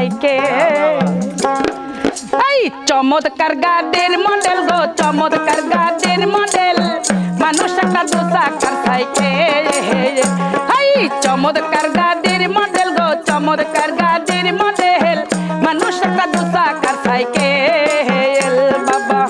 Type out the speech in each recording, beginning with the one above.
cycle এই চমৎকার গাড়ির মডেল গো চমৎকার গাড়ির মডেল মানুষ একটা দু চাকার সাইকেল এই চমৎকার গাড়ির মডেল গো চমৎকার গাড়ির মডেল মানুষ একটা দু চাকার সাইকেল বাবা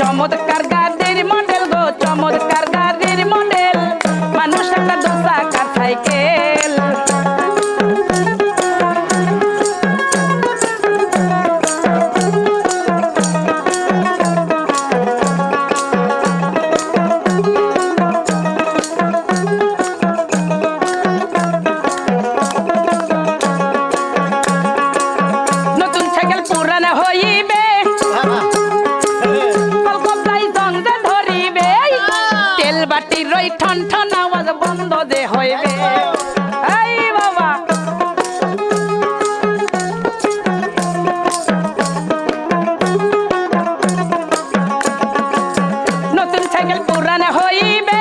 চমৎকার গাড়ির মডেল গো চমৎকার গাড়ির মডেল মানুষ একটা দু চাকার সাইকেল নতুন সাইকেল পুরানো হইবে বাটির রই ঠন ঠন আওয়াজ বন্ধ দে হইবে এই বাবা নতুন সাইকেল পুরানো হইবে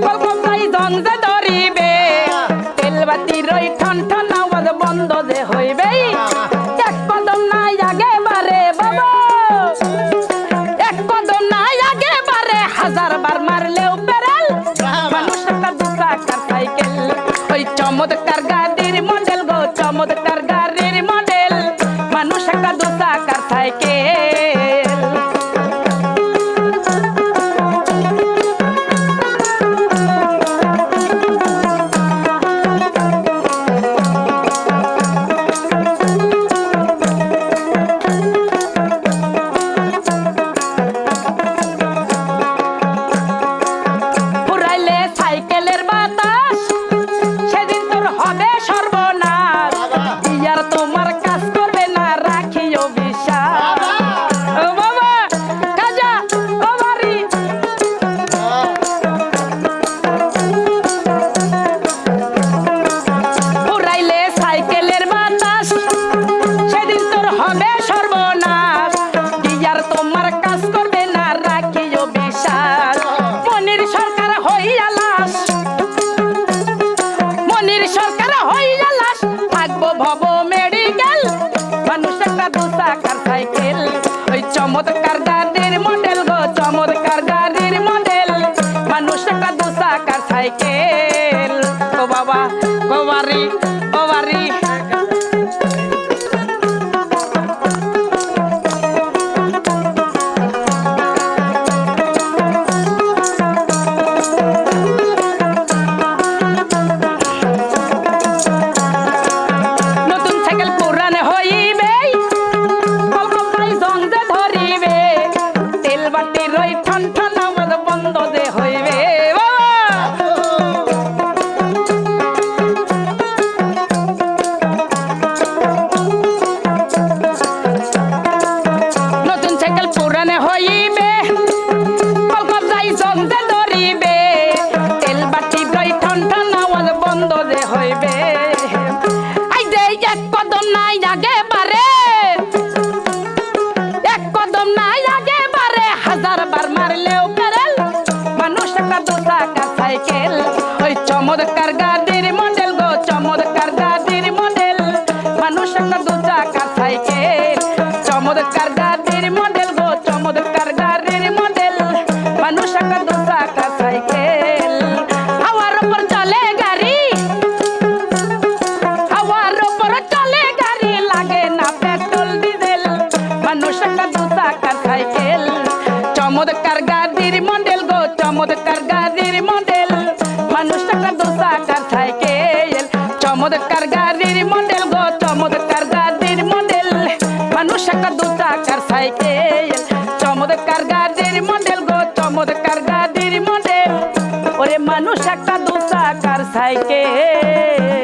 কলকতাই জংজে ধরিবে তেল বাটির রই ঠন ঠন আওয়াজ বন্ধ দে হইবে এক কদম নাই আগে বারে বাবা এক কদম নাই আগে বারে হাজার বার মারলেও বেড়াল মানুষ একটা দু চাকার সাইকেল ওই চমৎকার গাড়ির মডেল গো চমৎকার গাড়ির মডেল মানুষ একটা দু চাকার সাইকেল চমৎকার গাড়ির মডেল গো চমৎকার গাড়ির মডেল মানুষ একটা দু চাকার সাইকেল ও বাবা ও বাড়ি ও বাড়ি নতুন সাইকেল পুরানো হইবে ঠন ঠন আওয়াজ বন্ধ দে হইবে নতুন সাইকেল পুরানো হইবে কলকাতায় জংজে ধরিবে তেল বাটি রই ঠন ঠন আওয়াজ বন্ধ দে হইবে আই দে এক কদম নাই আগে বারে এক কদম নাই আগে বারে হাজার বার মারলেও বেড়াল মানুষ একটা দু চাকার সাইকেল ওই চমৎকার গাড়ির মডেল গো চমৎকার গাড়ির মডেল মানুষ একটা দু চাকার সাইকেল চমৎকার গাড়ির মডেল গো চমৎকার গাড়ির মডেল মানুষ একটা দু চাকার সাইকেল হাওয়ার উপর চলে গাড়ি হাওয়ার উপর চলে গাড়ি লাগে না পেট্রোল ডিজেল মানুষ একটা দু চাকার সাইকেল চমৎকার গাড়ির মডেল গো চমৎকার চমৎকার গাড়ির মডেল মানুষ একটা দু চাকার সাইকেল চমৎকার গাড়ির মডেল গো চমৎকার গাড়ির মডেল মানুষ একটা দু চাকার সাইকেল চমৎকার গাড়ির মডেল গো চমৎকার গাড়ির মডেল ওরে মানুষ একটা দু চাকার সাইকেল